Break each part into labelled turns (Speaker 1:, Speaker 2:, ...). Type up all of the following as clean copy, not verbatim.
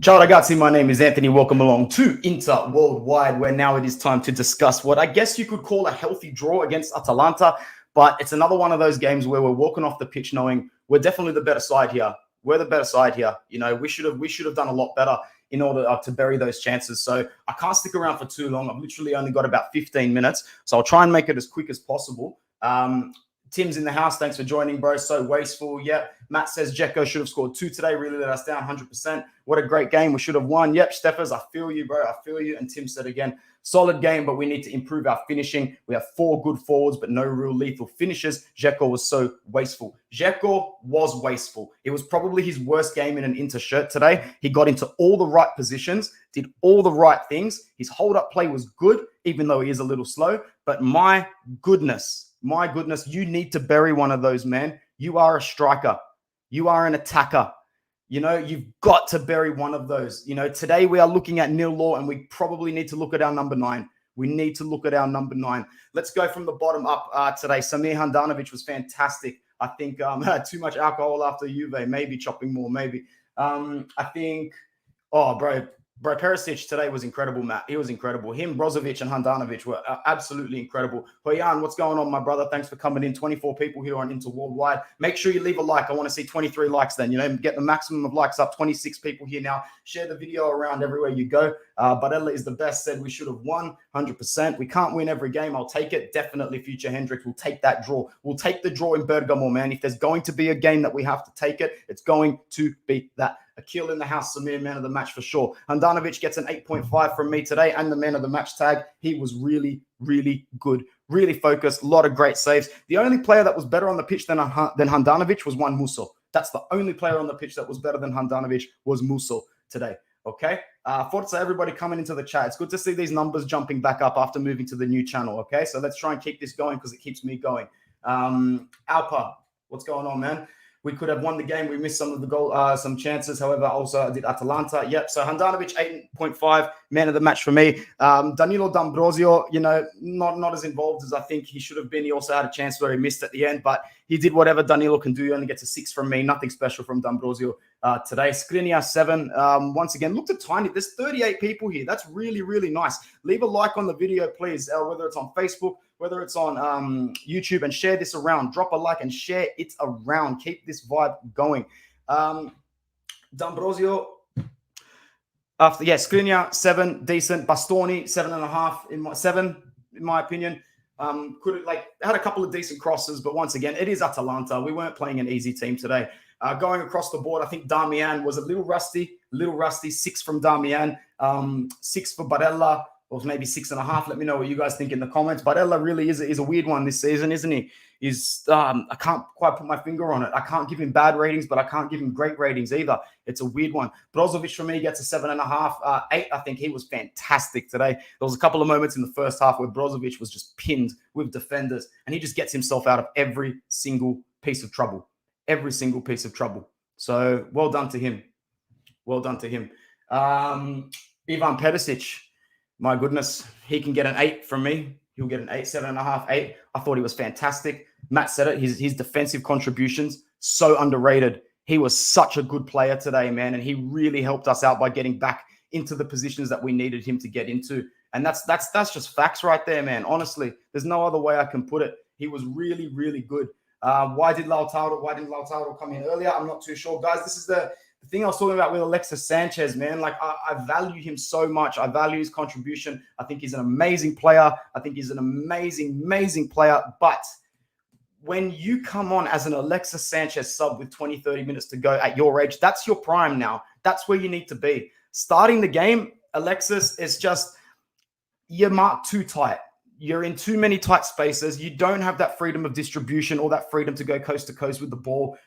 Speaker 1: Ciao ragazzi, my name is Anthony. Welcome along to Inter Worldwide, where now it is time to discuss what I guess you could call a healthy draw against Atalanta. But it's another one of those games where we're walking off the pitch knowing we're definitely the better side here. We're the better side here. You know, we should have done a lot better in order to bury those chances. So I can't stick around for too long. I've literally only got about 15 minutes. So I'll try and make it as quick as possible. Tim's in the house. Thanks for joining, bro. So wasteful. Yep. Matt says Dzeko should have scored 2 today. Really let us down 100%. What a great game. We should have won. Yep, Steffers, I feel you, bro. I feel you. And Tim said again, solid game, but we need to improve our finishing. We have 4 good forwards, but no real lethal finishes. Dzeko was so wasteful. Dzeko was wasteful. It was probably his worst game in an Inter shirt today. He got into all the right positions, did all the right things. His hold-up play was good, even though he is a little slow. But my goodness, you need to bury one of those, man. You are a striker. You are an attacker. You know, you've got to bury one of those. You know, today we are looking at nil law, and we probably need to look at our number 9. We need to look at our number 9. Let's go from the bottom up today. Samir Handanovic was fantastic. I think too much alcohol after Juve, maybe chopping more, maybe. I think, Bro, Perisic today was incredible, Matt. He was incredible. Him, Brozovic, and Handanovic were absolutely incredible. Hoyan, what's going on, my brother? Thanks for coming in. 24 people here on Inter Worldwide. Make sure you leave a like. I want to see 23 likes then. You know, get the maximum of likes up. 26 people here now. Share the video around everywhere you go. Barella is the best. Said we should have won 100%. We can't win every game. I'll take it. Definitely Future Hendricks will take that draw. We'll take the draw in Bergamo, man. If there's going to be a game that we have to take it, it's going to be that. Akil in the house, Samir, man of the match for sure. Handanovic gets an 8.5 from me today and the man of the match tag. He was really, really good, really focused, a lot of great saves. The only player that was better on the pitch than Handanovic was Juan Musso. That's the only player on the pitch that was better than Handanovic was Musso today. Okay? Forza, everybody coming into the chat. It's good to see these numbers jumping back up after moving to the new channel. Okay? So let's try and keep this going because it keeps me going. Alpa, what's going on, man? We could have won the game. We missed some of the goal, some chances. However, also did Atalanta. Yep. So Handanovic, 8.5, man of the match for me. Danilo D'Ambrosio, you know, not as involved as I think he should have been. He also had a chance where he missed at the end, but he did whatever Danilo can do. He only gets a 6 from me. Nothing special from D'Ambrosio today. Skriniar, 7. Once again, looked at tiny. There's 38 people here. That's really, really nice. Leave a like on the video, please, whether it's on Facebook, whether it's on YouTube, and share this around. Drop a like and share it around. Keep this vibe going. D'Ambrosio, Skriniar, 7, decent. Bastoni, 7.5 7 in my opinion. Could have had a couple of decent crosses, but once again, it is Atalanta. We weren't playing an easy team today. Going across the board, I think Damian was a little rusty. 6 from Damian, 6 for Barella, or maybe 6.5. Let me know what you guys think in the comments. Barella really is a weird one this season, isn't he? I can't quite put my finger on it. I can't give him bad ratings, but I can't give him great ratings either. It's a weird one. Brozovic for me gets a 7.5. 8, I think he was fantastic today. There was a couple of moments in the first half where Brozovic was just pinned with defenders, and he just gets himself out of every single piece of trouble. Every single piece of trouble. So well done to him. Well done to him. Ivan Perisic, my goodness, he can get an 8 from me. He'll get an 8, 7.5, 8. I thought he was fantastic. Matt said it. His defensive contributions, so underrated. He was such a good player today, man, and he really helped us out by getting back into the positions that we needed him to get into. And that's just facts right there, man. Honestly, there's no other way I can put it. He was really, really good. Why didn't Lautaro come in earlier? I'm not too sure. Guys, this is the thing I was talking about with Alexis Sanchez, man. Like, I value him so much. I value his contribution. I think he's an amazing player. I think he's an amazing, amazing player. But when you come on as an Alexis Sanchez sub with 20, 30 minutes to go at your age, that's your prime now. That's where you need to be. Starting the game, Alexis, is just, you're marked too tight. You're in too many tight spaces. You don't have that freedom of distribution or that freedom to go coast to coast with the ball.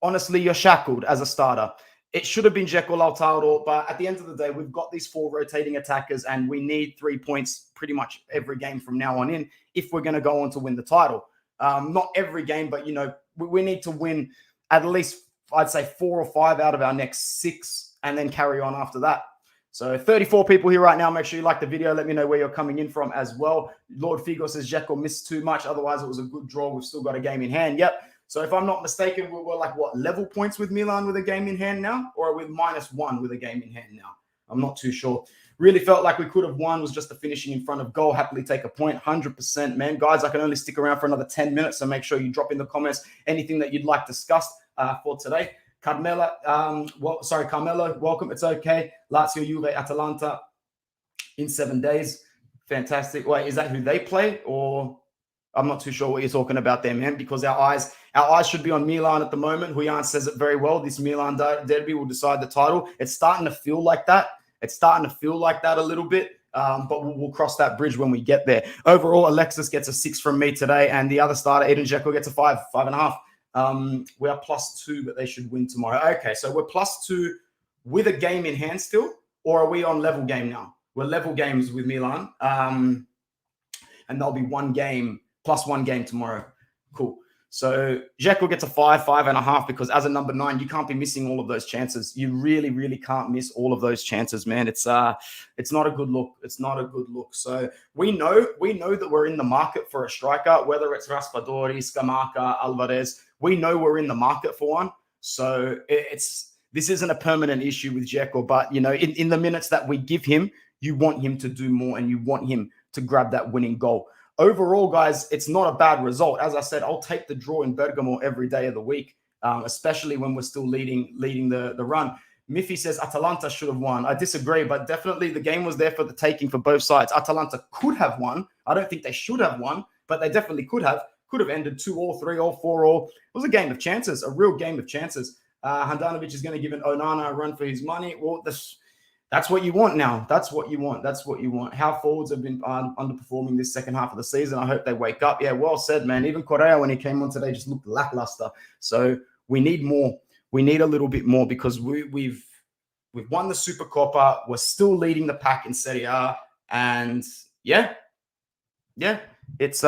Speaker 1: Honestly, you're shackled as a starter. It should have been Dzeko, Lautaro, but at the end of the day, we've got these 4 rotating attackers, and we need 3 points pretty much every game from now on in if we're going to go on to win the title. Not every game, but, you know, we need to win at least, I'd say, 4 or 5 out of our next 6 and then carry on after that. So 34 people here right now. Make sure you like the video. Let me know where you're coming in from as well. Lord Figo says Dzeko missed too much. Otherwise, it was a good draw. We've still got a game in hand. Yep. So if I'm not mistaken, we're like, what, level points with Milan with a game in hand now? Or are we -1 with a game in hand now? I'm not too sure. Really felt like we could have won, was just the finishing in front of goal. Happily take a point, 100%, man. Guys, I can only stick around for another 10 minutes, so make sure you drop in the comments anything that you'd like discussed for today. Carmelo, welcome. It's okay. Lazio, Juve, Atalanta in 7 days. Fantastic. Wait, is that who they play? Or I'm not too sure what you're talking about there, man, because our eyes should be on Milan at the moment. Huyan says it very well. This Milan derby will decide the title. It's starting to feel like that. It's starting to feel like that a little bit, but we'll cross that bridge when we get there. Overall, Alexis gets a 6 from me today, and the other starter, Edin Dzeko, gets a 5.5. We are +2, but they should win tomorrow. Okay, so we're +2 with a game in hand still, or are we on level game now? We're level games with Milan, and there'll be +1 game tomorrow. Cool. So Dzeko gets a 5.5, because as a number 9, you can't be missing all of those chances. You really, really can't miss all of those chances, man. It's not a good look. It's not a good look. So we know that we're in the market for a striker, whether it's Raspadori, Scamacca, Alvarez. We know we're in the market for one. So this isn't a permanent issue with Dzeko, but in the minutes that we give him, you want him to do more, and you want him to grab that winning goal. Overall, guys, it's not a bad result. As I said, I'll take the draw in Bergamo every day of the week, especially when we're still leading the run. Miffy says Atalanta should have won. I disagree, but definitely the game was there for the taking for both sides. Atalanta could have won. I don't think they should have won, but they definitely could have. Could have ended 2-2, 3-2, 4-2. It was a game of chances, a real game of chances. Handanovic is going to give an Onana a run for his money. Well, that's what you want now. That's what you want. That's what you want. How forwards have been underperforming this second half of the season. I hope they wake up. Yeah, well said, man. Even Correa, when he came on today, just looked lackluster. So we need more. We need a little bit more, because we've won the Supercoppa. We're still leading the pack in Serie A. And yeah, it's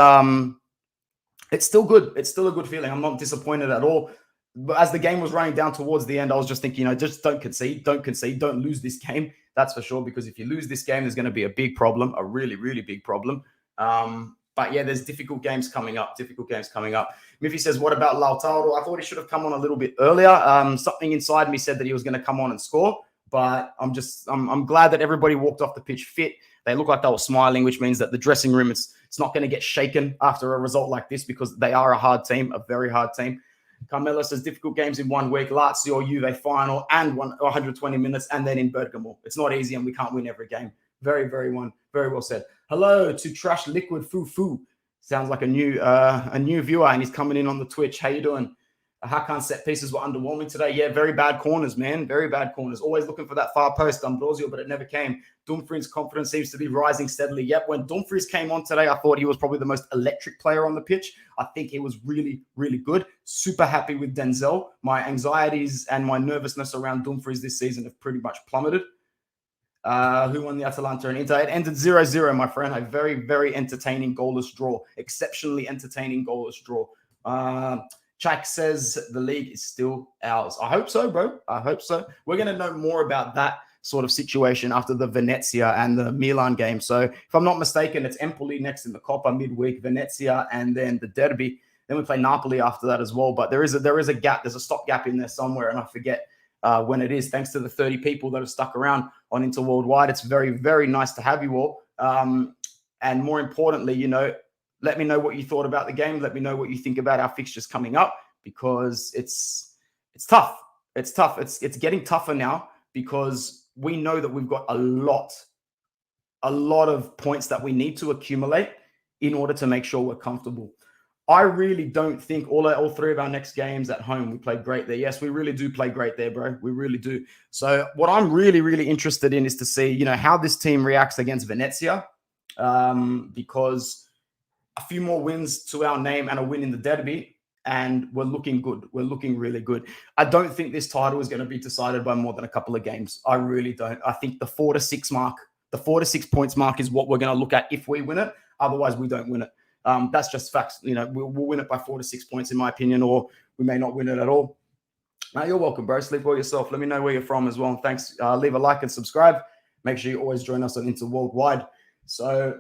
Speaker 1: still good. It's still a good feeling. I'm not disappointed at all. But as the game was running down towards the end, I was just thinking, just don't concede, don't lose this game. That's for sure, because if you lose this game, there's going to be a big problem, a really, really big problem. But yeah, there's difficult games coming up. Miffy says, what about Lautaro? I thought he should have come on a little bit earlier. Something inside me said that he was going to come on and score, but I'm glad that everybody walked off the pitch fit. They look like they were smiling, which means that the dressing room, it's not going to get shaken after a result like this, because they are a hard team, a very hard team. Carmelo says difficult games in 1 week, Lazio, Juve final, and 120 minutes, and then in Bergamo. It's not easy, and we can't win every game. Very, very well said. Hello to Trash Liquid Foo. Sounds like a new viewer, and he's coming in on the Twitch. How you doing? Hakan set pieces were underwhelming today. Yeah, very bad corners, man. Very bad corners. Always looking for that far post, Ambrosio, but it never came. Dumfries' confidence seems to be rising steadily. Yep, when Dumfries came on today, I thought he was probably the most electric player on the pitch. I think he was really, really good. Super happy with Denzel. My anxieties and my nervousness around Dumfries this season have pretty much plummeted. Who won the Atalanta and Inter? It ended 0-0, my friend. A very, very entertaining goalless draw. Exceptionally entertaining goalless draw. Chak says the league is still ours. I hope so, bro. I hope so. We're going to know more about that sort of situation after the Venezia and the Milan game. So if I'm not mistaken, it's Empoli next in the Coppa midweek, Venezia, and then the Derby. Then we play Napoli after that as well. But there is a gap. There's a stop gap in there somewhere, and I forget when it is. Thanks to the 30 people that have stuck around on Inter Worldwide. It's very, very nice to have you all. And more importantly, let me know what you thought about the game. Let me know what you think about our fixtures coming up, because it's tough. It's tough. It's getting tougher now, because we know that we've got a lot of points that we need to accumulate in order to make sure we're comfortable. I really don't think all 3 of our next games at home, we played great there. Yes, we really do play great there, bro. We really do. So what I'm really, really interested in is to see, how this team reacts against Venezia, because a few more wins to our name and a win in the derby, and we're looking good. We're looking really good. I don't think this title is going to be decided by more than a couple of games. I really don't. I think the 4 to 6 mark, the 4 to 6 points mark is what we're going to look at if we win it. Otherwise, we don't win it. That's just facts. We'll win it by 4 to 6 points, in my opinion, or we may not win it at all. You're welcome, bro. Sleep well yourself. Let me know where you're from as well. And thanks. Leave a like and subscribe. Make sure you always join us on Inter Worldwide. So,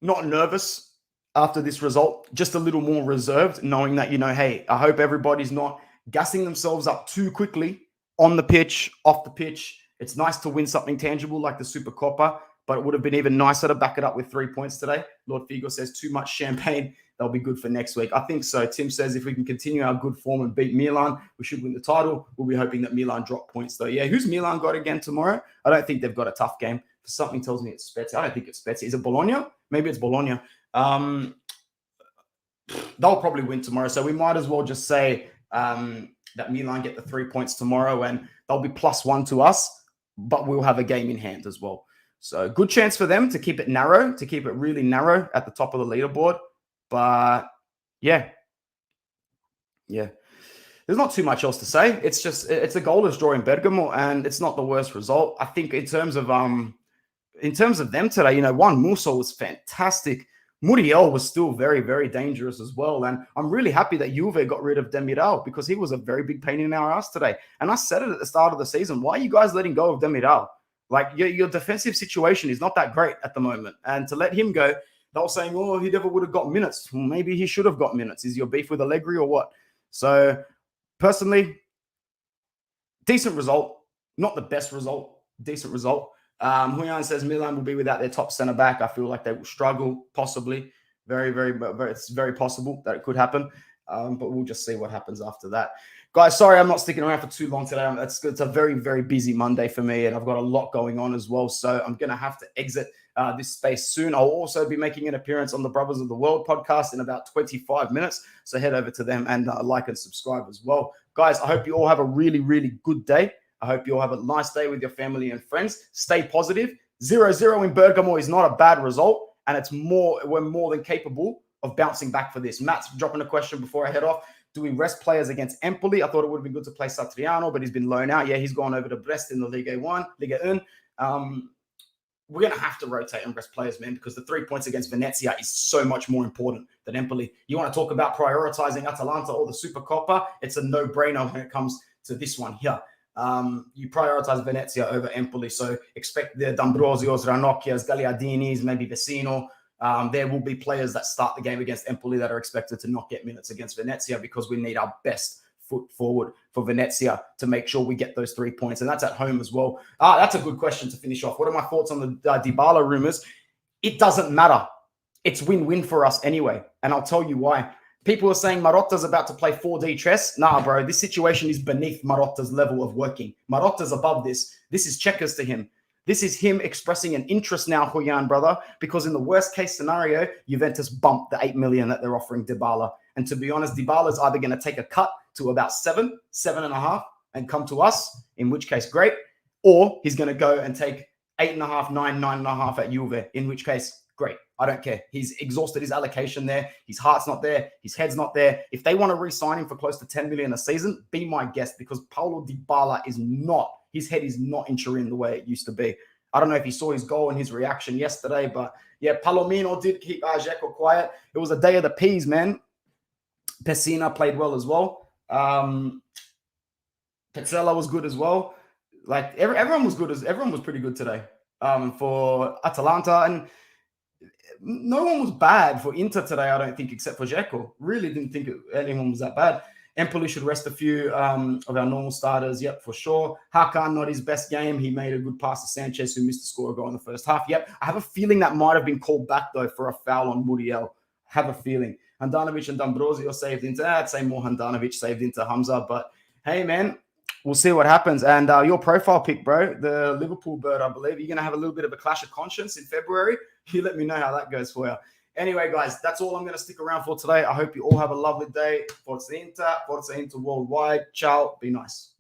Speaker 1: not nervous. after this result, just a little more reserved, knowing that, hey, I hope everybody's not gassing themselves up too quickly on the pitch, off the pitch. It's nice to win something tangible like the Super Copa, but it would have been even nicer to back it up with 3 points today. Lord Figo says too much champagne. They'll be good for next week. I think so. Tim says if we can continue our good form and beat Milan, we should win the title. We'll be hoping that Milan drop points though. Yeah, who's Milan got again tomorrow? I don't think they've got a tough game. Something tells me it's Spezia. I don't think it's Spezia. Is it Bologna? Maybe it's Bologna. They'll probably win tomorrow. So we might as well just say that Milan get the 3 points tomorrow and they'll be +1 to us, but we'll have a game in hand as well. So good chance for them to keep it narrow, to keep it really narrow at the top of the leaderboard. But yeah. There's not too much else to say. It's a goalless draw in Bergamo, and it's not the worst result. I think in terms of them today, Juan Musso was fantastic. Muriel was still very, very dangerous as well. And I'm really happy that Juve got rid of Demiral because he was a very big pain in our ass today. And I said it at the start of the season. Why are you guys letting go of Demiral? Like, your defensive situation is not that great at the moment. And to let him go, they were saying, oh, he never would have got minutes. Well, maybe he should have got minutes. Is your beef with Allegri or what? So, personally, decent result. Not the best result. Decent result. Huyan says Milan will be without their top centre-back. I feel like they will struggle, possibly. Very, very, it's very possible that it could happen. But we'll just see what happens after that. Guys, sorry I'm not sticking around for too long today. It's a very, very busy Monday for me, and I've got a lot going on as well. So I'm going to have to exit this space soon. I'll also be making an appearance on the Brothers of the World podcast in about 25 minutes. So head over to them and like and subscribe as well. Guys, I hope you all have a really, really good day. I hope you all have a nice day with your family and friends. Stay positive. 0-0 in Bergamo is not a bad result, and we're more than capable of bouncing back for this. Matt's dropping a question before I head off. Do we rest players against Empoli? I thought it would have been good to play Satriano, but he's been loaned out. Yeah, he's gone over to Brest in the Liga 1. We're going to have to rotate and rest players, man, because the 3 points against Venezia is so much more important than Empoli. You want to talk about prioritizing Atalanta or the Super Copa? It's a no-brainer when it comes to this one here. You prioritize Venezia over Empoli, so expect the D'Ambrosio's, Ranocchia's, Gagliardini's, maybe Vecino. There will be players that start the game against Empoli that are expected to not get minutes against Venezia because we need our best foot forward for Venezia to make sure we get those 3 points. And that's at home as well. That's a good question to finish off. What are my thoughts on the Dybala rumors? It doesn't matter. It's win-win for us anyway. And I'll tell you why. People are saying Marotta's about to play 4D chess. Nah, bro, this situation is beneath Marotta's level of working. Marotta's above this. This is checkers to him. This is him expressing an interest now, Huyan, brother, because in the worst case scenario, Juventus bump the 8 million that they're offering Dybala. And to be honest, Dybala's either going to take a cut to about 7.5, and come to us, in which case, great, or he's going to go and take 8.5, 9.5 at Juve, in which case, great. I don't care. He's exhausted his allocation there. His heart's not there. His head's not there. If they want to re-sign him for close to 10 million a season, be my guest, because Paulo Dybala is not, his head is not in Turin the way it used to be. I don't know if you saw his goal and his reaction yesterday, but yeah, Palomino did keep Dzeko quiet. It was a day of the peas, man. Pessina played well as well. Petzela was good as well. Like everyone was pretty good today for Atalanta, and no one was bad for Inter today, I don't think, except for Dzeko. Really didn't think anyone was that bad. Empoli should rest a few of our normal starters. Yep, for sure. Hakan, not his best game. He made a good pass to Sanchez, who missed the score goal in the first half. Yep, I have a feeling that might have been called back, though, for a foul on Muriel. Have a feeling. Handanovic and D'Ambrosio saved into, I'd say more Handanovic saved into Hamza. But, hey, man, we'll see what happens. And your profile pick, bro, the Liverpool bird, I believe, you're going to have a little bit of a clash of conscience in February. You let me know how that goes for you. Anyway, guys, that's all I'm going to stick around for today. I hope you all have a lovely day. Forza Inter worldwide. Ciao. Be nice.